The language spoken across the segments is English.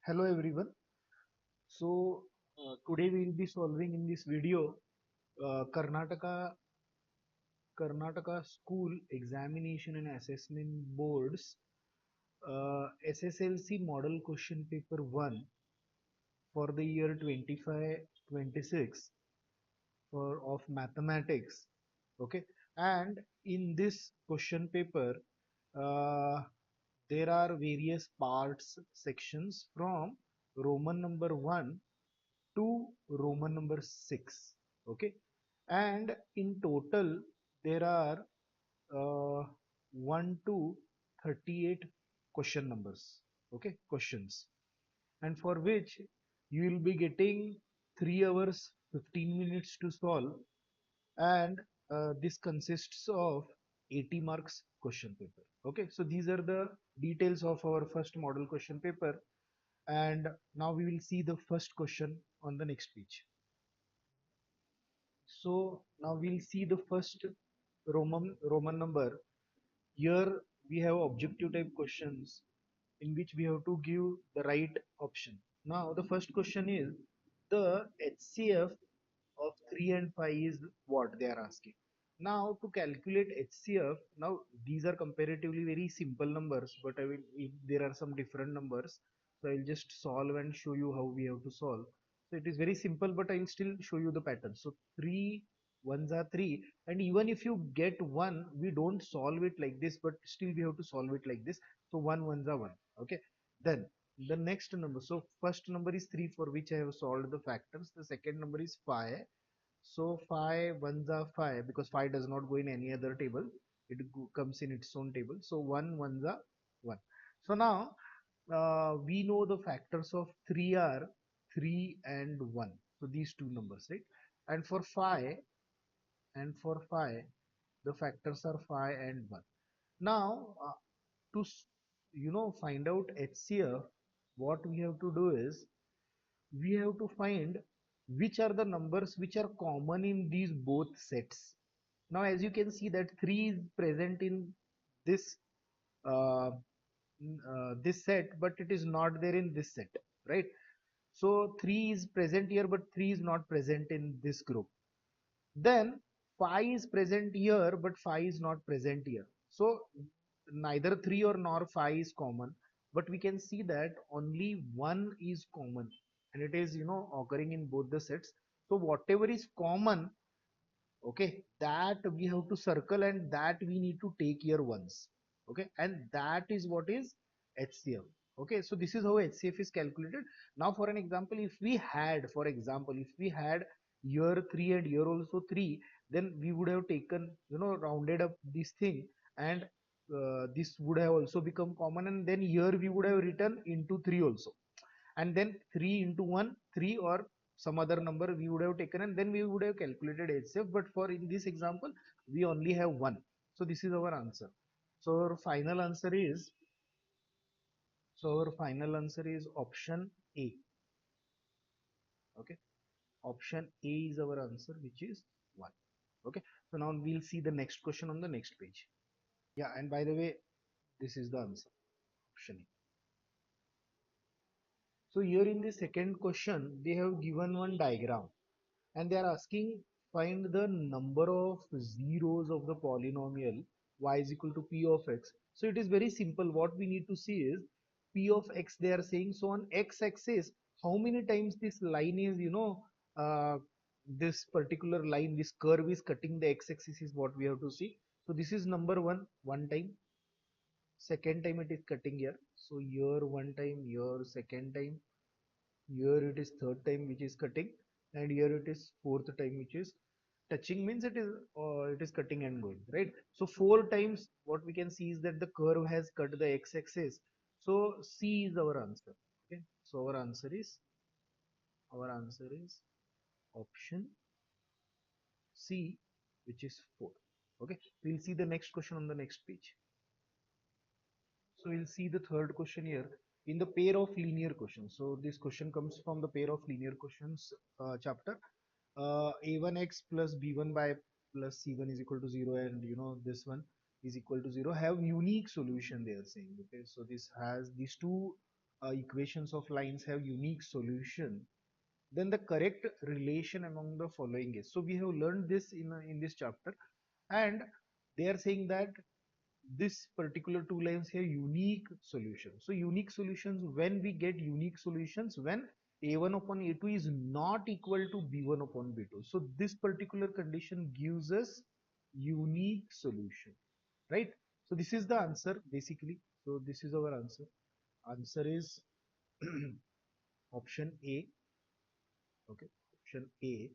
Hello everyone. Today we will be solving in this video Karnataka School Examination and Assessment Board's SSLC Model Question Paper 1 for the year 25-26 for of mathematics. Okay, and in this question paper, uh, there are various parts sections from Roman number 1 to Roman number 6. Okay, and in total there are uh, 1 to 38 question numbers. Okay, questions, and for which you will be getting 3 hours 15 minutes to solve, and this consists of 80 marks question paper. Okay, so these are the details of our first model question paper, and now we will see the first question on the next page. So now we'll see the first Roman number. Here we have objective type questions in which we have to give the right option. Now the first question is the HCF of 3 and 5 is what they are asking. Now to calculate HCF, now these are comparatively very simple numbers, but I will, if there are some different numbers, so I'll just solve and show you how we have to solve. So it is very simple, but I'll still show you the pattern. So 3 ones are 3, and even if you get 1, we don't solve it like this, but still we have to solve it like this. So 1 ones are 1. Okay, then the next number, so first number is 3, for which I have solved the factors. The second number is 5, so 5 ones are 5, because 5 does not go in any other table, it comes in its own table. So 1 ones are 1. So now we know the factors of 3 are 3 and 1, so these two numbers, right? And for 5, the factors are 5 and 1. Now to find out HCF, what we have to do is we have to find which are the numbers which are common in these both sets. Now as you can see that 3 is present in this uh, this set, but it is not there in this set, right? So 3 is present here, but 3 is not present in this group. Then 5 is present here, but 5 is not present here. So neither 3 or nor 5 is common, but we can see that only 1 is common, and it is occurring in both the sets. So whatever is common, okay, that we have to circle, and that we need to take here once. Okay, and that is what is HCF. Okay, so this is how HCF is calculated. Now for an example, if we had, for example, if we had year 3 and year also 3, then we would have taken, rounded up this thing, and this would have also become common, and then here we would have written into 3 also, and then 3 into 1 3, or some other number we would have taken, and then we would have calculated HCF. But for in this example we only have 1, so this is our answer. So our final answer is option A. Okay, option A is our answer, which is 1. Okay, so now we'll see the next question on the next page. Yeah, and by the way, this is the answer, option A. So here in the second question they have given one diagram, and they are asking find the number of zeros of the polynomial y is equal to p of x. So it is very simple. What we need to see is p of x, they are saying. So on x axis, how many times this line is, this particular line, this curve is cutting the x axis, is what we have to see. So this is number one time. Second time it is cutting here, so here one time, here second time, here it is third time which is cutting, and here it is fourth time which is touching, means it is cutting and going, right? So 4 times what we can see is that the curve has cut the x-axis. So C is our answer. Okay, so our answer is option C, which is 4. Okay, we'll see the next question on the next page. So we'll see the third question here in the pair of linear questions. So this question comes from the pair of linear questions chapter. A1x plus b1 by plus c1 is equal to 0, and this one is equal to 0 have unique solution, they are saying. Okay, so this has these two equations of lines have unique solution, then the correct relation among the following is. So we have learned this in this chapter, and they are saying that this particular two lines have unique solutions. So unique solutions, when we get unique solutions, when a1 upon a2 is not equal to b1 upon b2. So this particular condition gives us unique solution, right? So this is the answer basically. So this is our answer. Answer is option A. Okay, option A,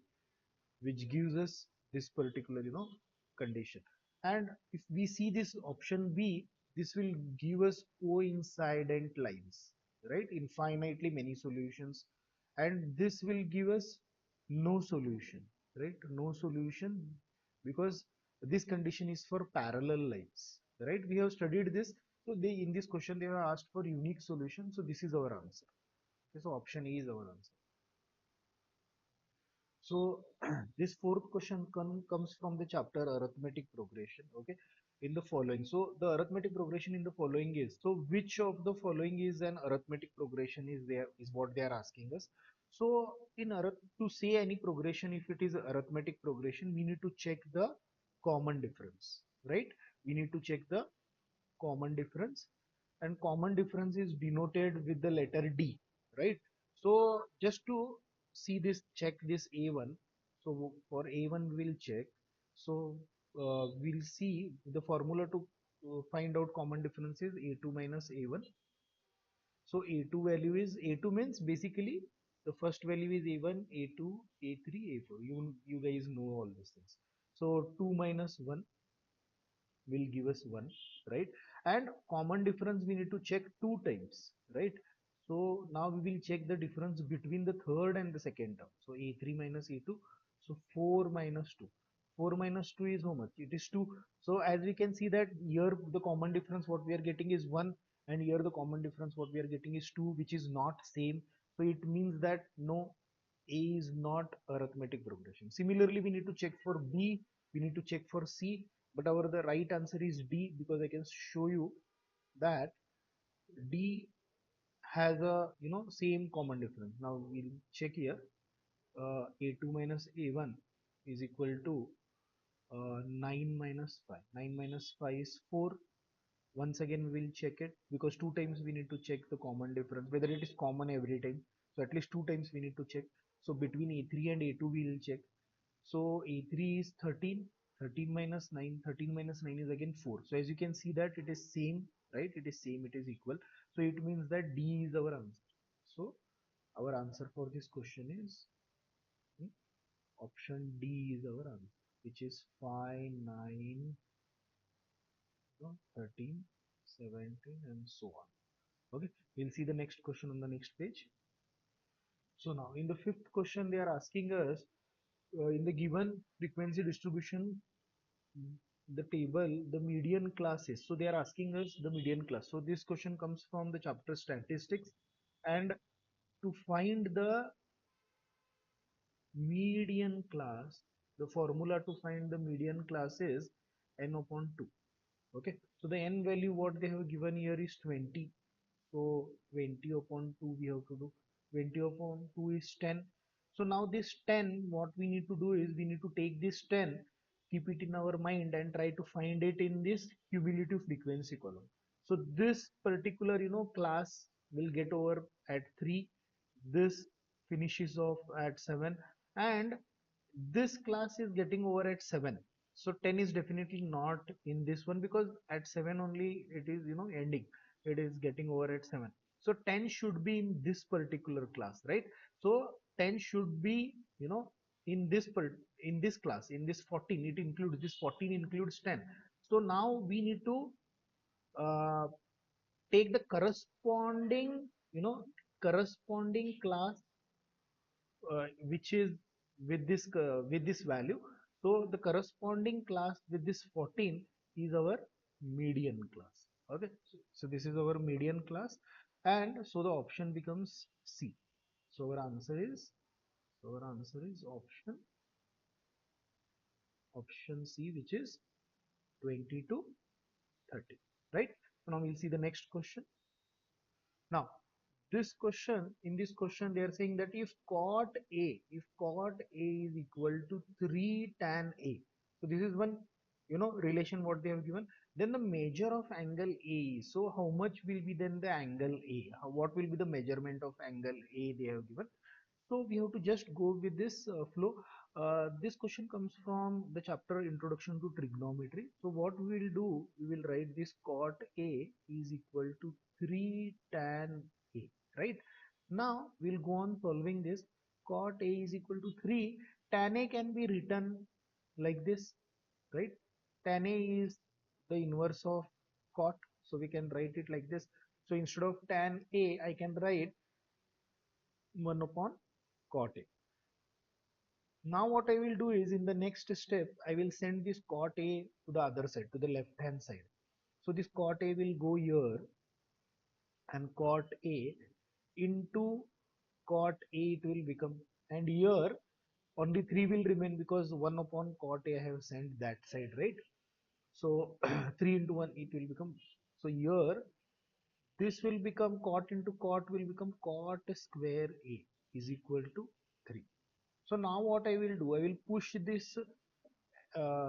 which gives us this particular condition. And if we see this option B, this will give us coincident lines, right? Infinitely many solutions, and this will give us no solution, right? No solution, because this condition is for parallel lines, right? We have studied this. So they, in this question they have asked for unique solution, so this is our answer. Okay, so option A is our answer. So this fourth question comes from the chapter arithmetic progression. Okay, in the following. So the arithmetic progression in the following is, so which of the following is an arithmetic progression is there, is what they are asking us. So in to say any progression, if it is arithmetic progression, we need to check the common difference, right? We need to check the common difference, and common difference is denoted with the letter D, right? So just to see this, check this A1. So for A1 we'll check. So we'll see the formula to find out common difference is A2 minus A1. So A2 value is, A2 means basically the first value is A1, A2, A3, A4. You guys know all these things. So 2 minus 1 will give us 1, right? And common difference we need to check two times, right? So now we will check the difference between the third and the second term. So a3 minus a2, so 4 minus 2. 4 minus 2 is how much? It is 2. So as we can see that here the common difference what we are getting is 1, and here the common difference what we are getting is 2, which is not same. So it means that no, A is not arithmetic progression. Similarly, we need to check for B, we need to check for C, but our the right answer is D, because I can show you that D has a same common difference. Now we'll check here. A2 minus A1 is equal to 9 minus 5. 9 minus 5 is 4. Once again we will check it, because two times we need to check the common difference, whether it is common every time. So at least two times we need to check. So between A3 and A2 we will check. So A3 is 13. 13 minus 9. 13 minus 9 is again 4. So as you can see that it is same, right? It is same, it is equal. So it means that D is our answer. So our answer for this question is option D is our answer, which is 5, 9, 13, 17, and so on. Okay, we'll see the next question on the next page. So now in the fifth question, they are asking us in the given frequency distribution, the table, the median classes. So they are asking us the median class. So this question comes from the chapter statistics, and to find the median class, the formula to find the median class is n upon 2. Okay, so the n value what they have given here is 20. So 20 upon 2 we have to do. 20 upon 2 is 10. So now this 10, what we need to do is we need to take this 10, keep it in our mind, and try to find it in this cumulative frequency column. So this particular class will get over at 3. This finishes off at 7, and this class is getting over at 7. So 10 is definitely not in this one, because at 7 only it is ending, it is getting over at 7. So 10 should be in this particular class, right? So 10 should be in this in this class, in this 14, it includes this 14 includes 10. So now we need to uh, take the corresponding corresponding class which is with this value. So the corresponding class with this 14 is our median class. Okay, so this is our median class, and so the option becomes C. So our answer is option C, which is 20 to 30, right? So now we'll see the next question. Now in this question, they are saying that if cot A is equal to 3 tan A. So this is one, relation what they have given. Then the measure of angle A. So how much will be then the angle A? What will be the measurement of angle A they have given? So we have to just go with this flow. This question comes from the chapter Introduction to Trigonometry. So what we will do, we will write this cot A is equal to 3 tan A, right? Now we'll go on solving this. Cot A is equal to 3. Tan A can be written like this, right? Tan A is the inverse of cot. So we can write it like this. So instead of tan A, I can write 1 upon cot A. Now what I will do is, in the next step, I will send this cot A to the other side, to the left hand side. So this cot A will go here, and cot A into cot A it will become, and here only 3 will remain because 1 upon cot A I have sent that side, right? So 3 into 1 it will become, so here this will become cot into cot will become cot square A is equal to 3. So now what I will do, I will push this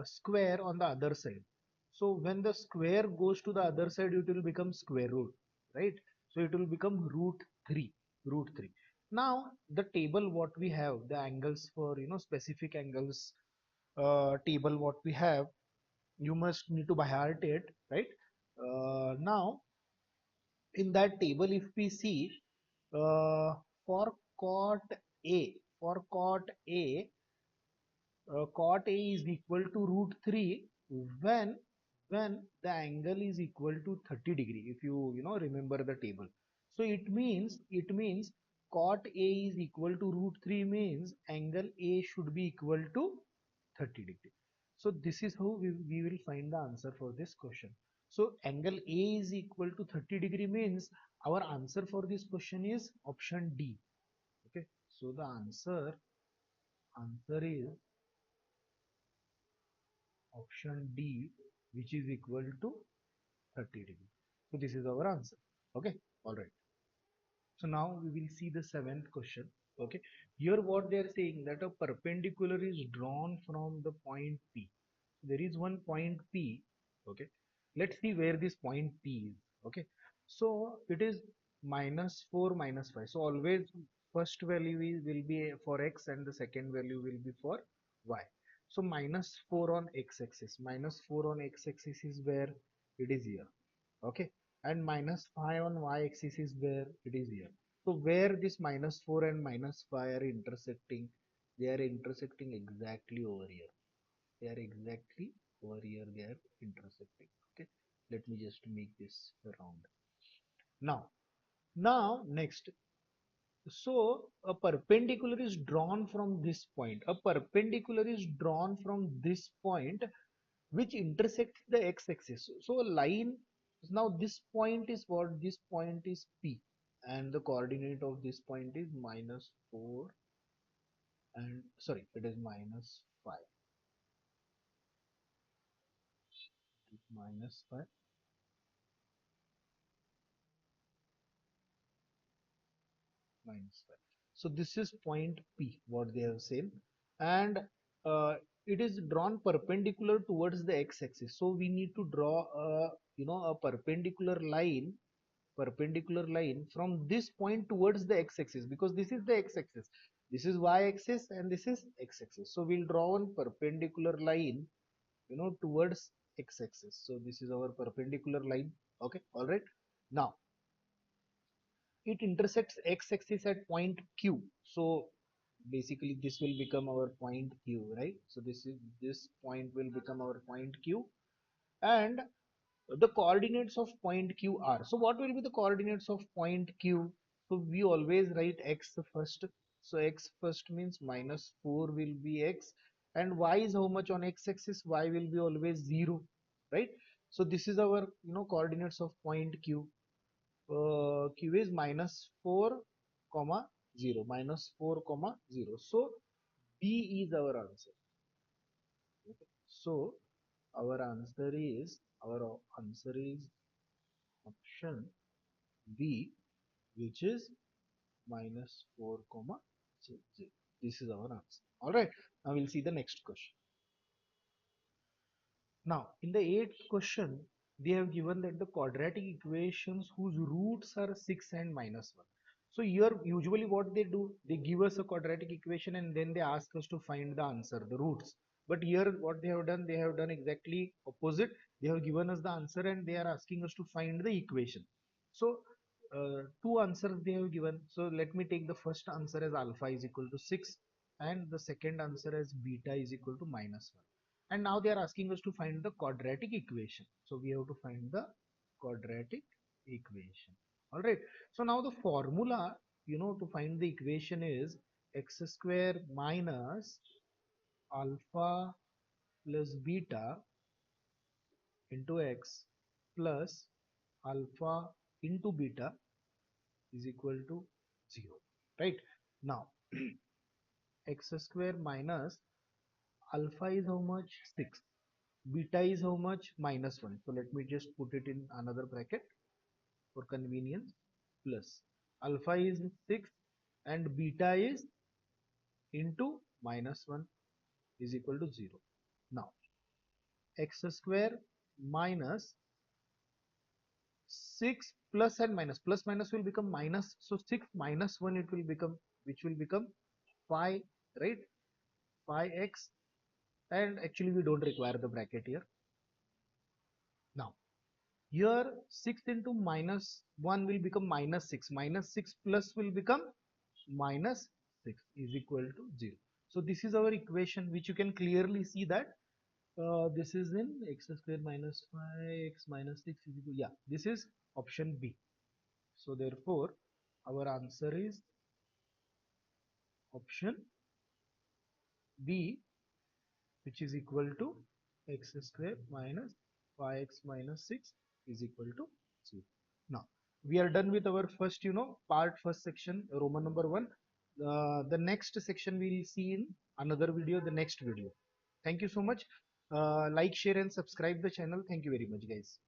square on the other side. So when the square goes to the other side, it will become square root, right? So it will become root 3. Now the table what we have, the angles for, specific angles table what we have, you must need to by heart it, right? Now in that table, if we see for cot A, for cot A, cot A is equal to root 3 when the angle is equal to 30 degree, if you remember the table. So it means cot A is equal to root 3 means angle A should be equal to 30 degree. So this is how we will find the answer for this question. So angle A is equal to 30 degree means our answer for this question is option D. Okay, so the answer is option D, which is equal to 30 degree. So this is our answer. Okay, all right. So now we will see the seventh question. Okay, here what they are saying that a perpendicular is drawn from the point P. There is one point P. Okay, let's see where this point P is. Okay, so it is minus 4 minus 5. So always first value will be for x and the second value will be for y. So minus 4 on x-axis, minus 4 on x-axis is where it is here. Okay, and minus 5 on y-axis is where it is here. So where this minus 4 and minus 5 are intersecting, they are intersecting exactly over here. They are exactly over here, they are intersecting. Okay, let me just make this round. Now next, so a perpendicular is drawn from this point. A perpendicular is drawn from this point which intersects the x-axis. So a line, now this point is what? This point is P, and the coordinate of this point is minus 4 and sorry, it is minus 5. Minus 5 minus 5. So this is point P, what they have said, and uh, it is drawn perpendicular towards the x-axis. So we need to draw a perpendicular line from this point towards the x-axis, because this is the x-axis, this is y-axis, and this is x-axis. So we'll draw one perpendicular line, towards x-axis. So this is our perpendicular line. Okay, all right. Now it intersects x-axis at point Q. So basically this will become our point Q, right? So this point will become our point Q, and the coordinates of point Q are. So what will be the coordinates of point Q? So we always write x first. So x first means minus 4 will be x, and y is how much on x-axis? Y will be always 0, right? So this is our coordinates of point Q. Q is minus 4 comma 0, minus 4 comma 0. So B is our answer. Okay. So our answer is option B, which is minus 4 comma 0. This is our answer. All right. Now we'll see the next question. Now, in the eighth question, they have given that the quadratic equations whose roots are 6 and minus 1. So here, usually what they do, they give us a quadratic equation and then they ask us to find the answer, the roots. But here, what they have done exactly opposite. They have given us the answer and they are asking us to find the equation. So, two answers they have given. So let me take the first answer as alpha is equal to 6 and the second answer as beta is equal to minus 1. And now they are asking us to find the quadratic equation. So we have to find the quadratic equation. All right. So now the formula, to find the equation is x square minus alpha plus beta into x plus alpha into beta is equal to 0. Right. Now, x square minus alpha is how much? 6. Beta is how much? Minus 1. So let me just put it in another bracket for convenience. Plus alpha is 6 and beta is into minus 1 is equal to 0. Now x square minus 6 plus and minus, plus minus will become minus, so 6 minus 1 it will become, which will become 5, right? 5x, and actually we don't require the bracket here. Now here 6 into minus 1 will become minus 6. Minus 6 plus will become minus 6 is equal to 0. So this is our equation, which you can clearly see that this is in x square minus 5x minus 6 is equal. Yeah, this is option B. So therefore our answer is option B, which is equal to x square minus 5x minus 6 is equal to 0. Now we are done with our first, first section, Roman number 1. The next section we will see in another video, the next video. Thank you so much. Like, share and subscribe the channel. Thank you very much, guys.